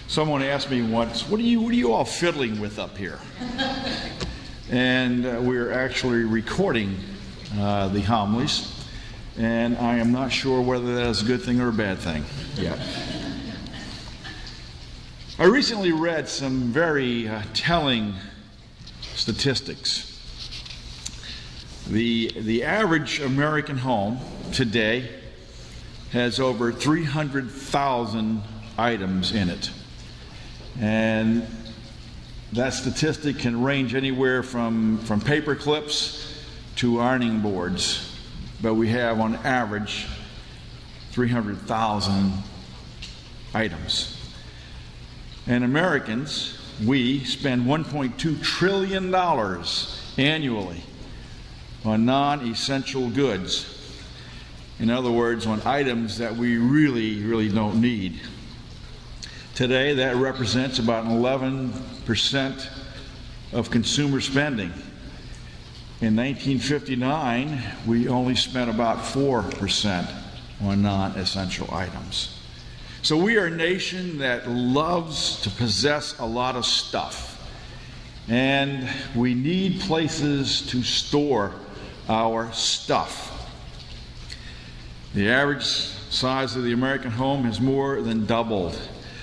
Someone asked me once, what are you all fiddling with up here? And we're actually recording the homilies, and I am not sure whether that is a good thing or a bad thing yet. I recently read some very telling statistics. The average American home today has over 300,000 items in it. And that statistic can range anywhere from paper clips to ironing boards. But we have, on average, 300,000 items. And Americans, we spend $1.2 trillion annually on non-essential goods. In other words, on items that we really don't need. Today, that represents about 11% of consumer spending. In 1959, we only spent about 4% on non-essential items. So we are a nation that loves to possess a lot of stuff. And we need places to store our stuff. The average size of the American home has more than doubled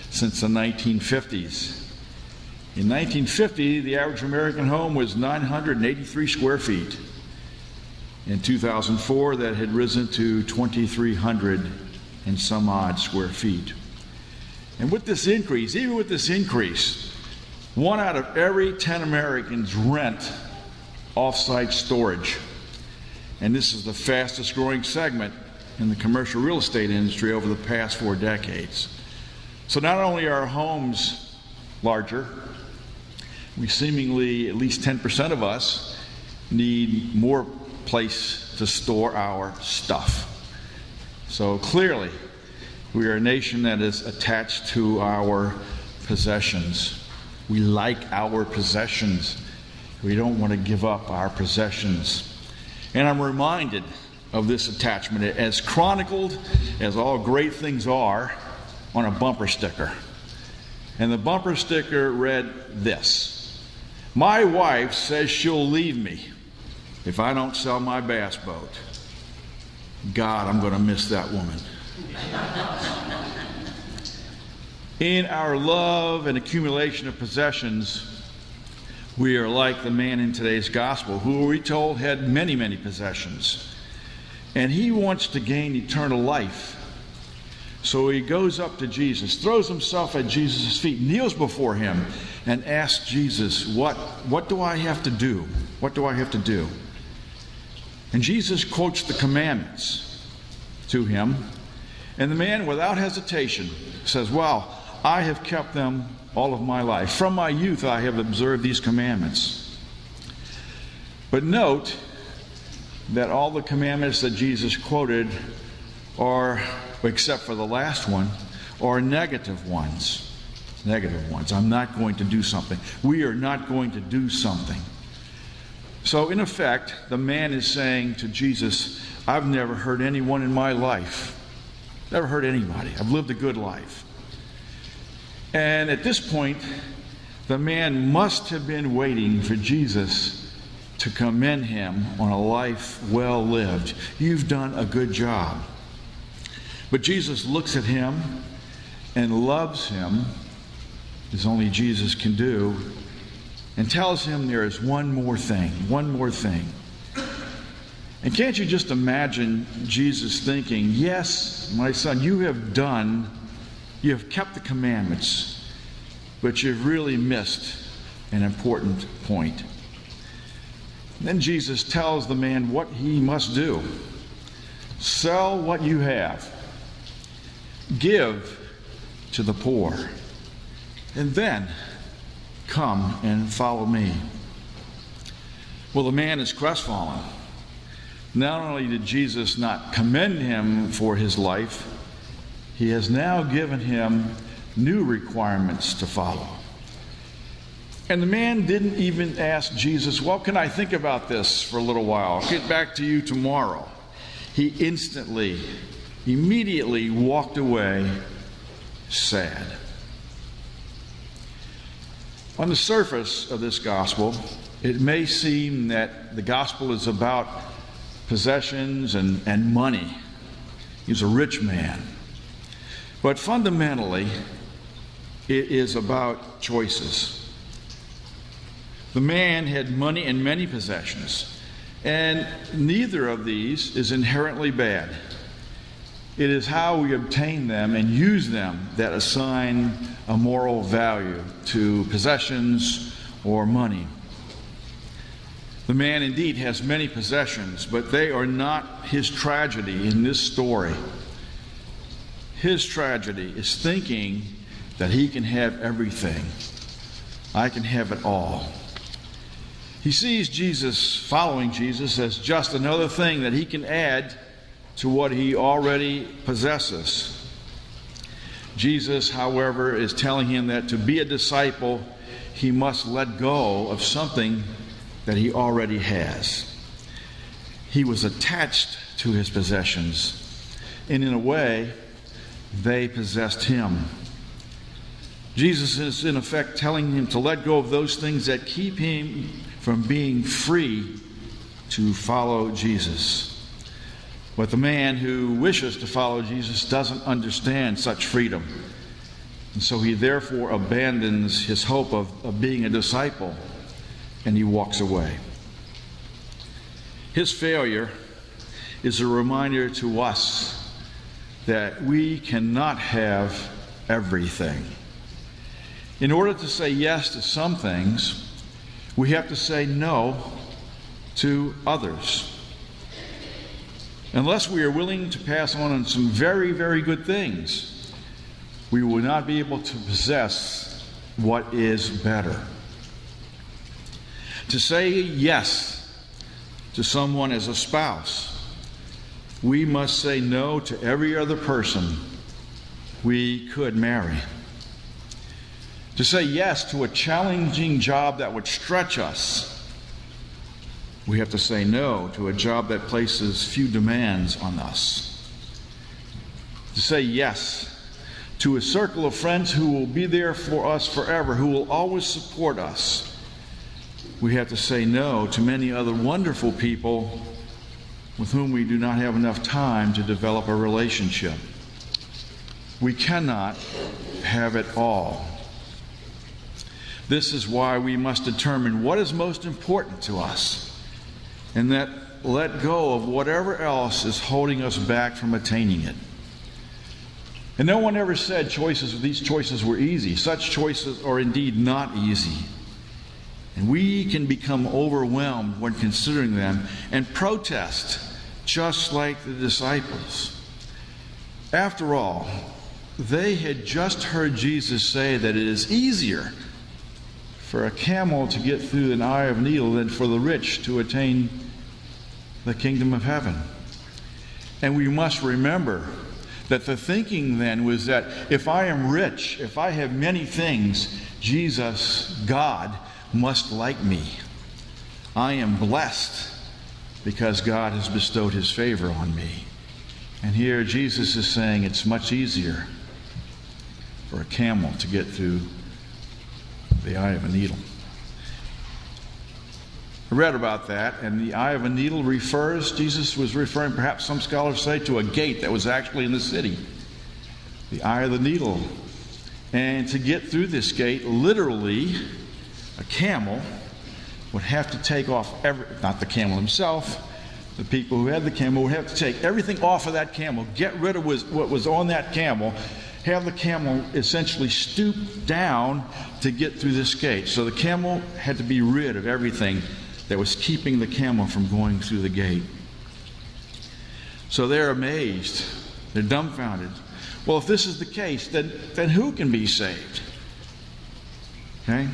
since the 1950s. In 1950, the average American home was 983 square feet. In 2004, that had risen to 2,300 and some odd square feet. And with this increase, even with this increase, 1 out of every 10 Americans rent off-site storage. And this is the fastest growing segment in the commercial real estate industry over the past 4 decades. So not only are our homes larger, we seemingly, at least 10% of us, need more place to store our stuff. So clearly, we are a nation that is attached to our possessions. We like our possessions. We don't want to give up our possessions. And I'm reminded of this attachment, as chronicled as all great things are, on a bumper sticker. And the bumper sticker read this: "My wife says she'll leave me if I don't sell my bass boat. God, I'm going to miss that woman." In our love and accumulation of possessions, we are like the man in today's gospel, who we're told had many possessions. And he wants to gain eternal life. So he goes up to Jesus, throws himself at Jesus' feet, kneels before him, and asks Jesus, what do I have to do? What do I have to do? And Jesus quotes the commandments to him. And the man, without hesitation, says, "Well, I have kept them all of my life. From my youth I have observed these commandments." But note that all the commandments that Jesus quoted are, except for the last one, are negative ones. Negative ones. I'm not going to do something. We are not going to do something. So in effect, the man is saying to Jesus, I've never hurt anyone in my life. Never hurt anybody. I've lived a good life. And at this point, the man must have been waiting for Jesus to commend him on a life well lived. You've done a good job. But Jesus looks at him and loves him, as only Jesus can do, and tells him there is one more thing. And can't you just imagine Jesus thinking, yes, my son, you have kept the commandments, but you've really missed an important point. And then Jesus tells the man what he must do. Sell what you have. Give to the poor. And then come and follow me. Well, the man is crestfallen. Not only did Jesus not commend him for his life, he has now given him new requirements to follow. And the man didn't even ask Jesus, well, can I think about this for a little while? I'll get back to you tomorrow. He immediately walked away sad. On the surface of this gospel, it may seem that the gospel is about possessions and money. He's a rich man. But fundamentally, it is about choices. The man had money and many possessions, and neither of these is inherently bad. It is how we obtain them and use them that assign a moral value to possessions or money. The man indeed has many possessions, but they are not his tragedy in this story. His tragedy is thinking that he can have everything. I can have it all. He sees Jesus, following Jesus, as just another thing that he can add to what he already possesses. Jesus, however, is telling him that to be a disciple, he must let go of something that he already has. He was attached to his possessions, and in a way, they possessed him. Jesus is in effect telling him to let go of those things that keep him from being free to follow Jesus. But the man who wishes to follow Jesus doesn't understand such freedom. And so he therefore abandons his hope of being a disciple, and he walks away. His failure is a reminder to us that we cannot have everything. In order to say yes to some things, we have to say no to others. Unless we are willing to pass on some very, very good things, we will not be able to possess what is better. To say yes to someone as a spouse, we must say no to every other person we could marry. To say yes to a challenging job that would stretch us, we have to say no to a job that places few demands on us. To say yes to a circle of friends who will be there for us forever, who will always support us, we have to say no to many other wonderful people with whom we do not have enough time to develop a relationship. We cannot have it all. This is why we must determine what is most important to us, and that let go of whatever else is holding us back from attaining it. And no one ever said these choices were easy. Such choices are indeed not easy. And we can become overwhelmed when considering them and protest, just like the disciples. After all, they had just heard Jesus say that it is easier for a camel to get through an eye of a needle than for the rich to attain the kingdom of heaven. And we must remember that the thinking then was that if I am rich, if I have many things, Jesus, God, must like me. I am blessed because God has bestowed his favor on me. And here Jesus is saying it's much easier for a camel to get through the eye of a needle. I read about that, and the eye of a needle Jesus was referring, perhaps some scholars say, to a gate that was actually in the city. The eye of the needle. And to get through this gate, literally, a camel would have to take off not the camel himself, the people who had the camel would have to take everything off of that camel, get rid of what was on that camel, have the camel essentially stoop down to get through this gate. So the camel had to be rid of everything that was keeping the camel from going through the gate. So they're amazed. They're dumbfounded. Well, if this is the case, then who can be saved? Okay?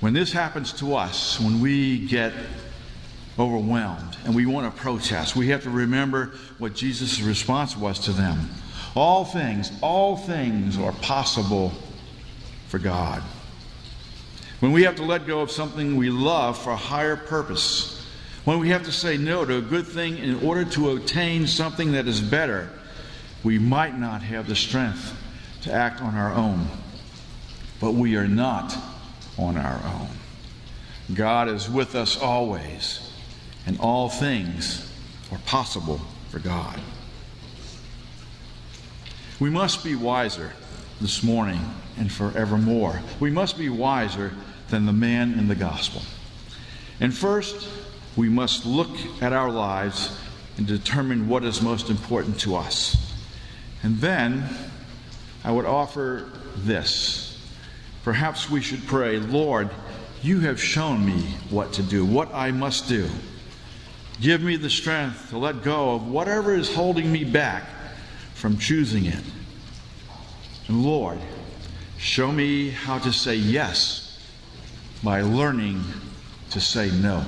When this happens to us, when we get overwhelmed and we want to protest, we have to remember what Jesus' response was to them. All things are possible for God. When we have to let go of something we love for a higher purpose, when we have to say no to a good thing in order to obtain something that is better, we might not have the strength to act on our own. But we are not on our own. God is with us always, and all things are possible for God. We must be wiser this morning and forevermore. We must be wiser than the man in the gospel. And first, we must look at our lives and determine what is most important to us. And then, I would offer this. Perhaps we should pray, Lord, you have shown me what to do, what I must do. Give me the strength to let go of whatever is holding me back from choosing it. And Lord, show me how to say yes by learning to say no.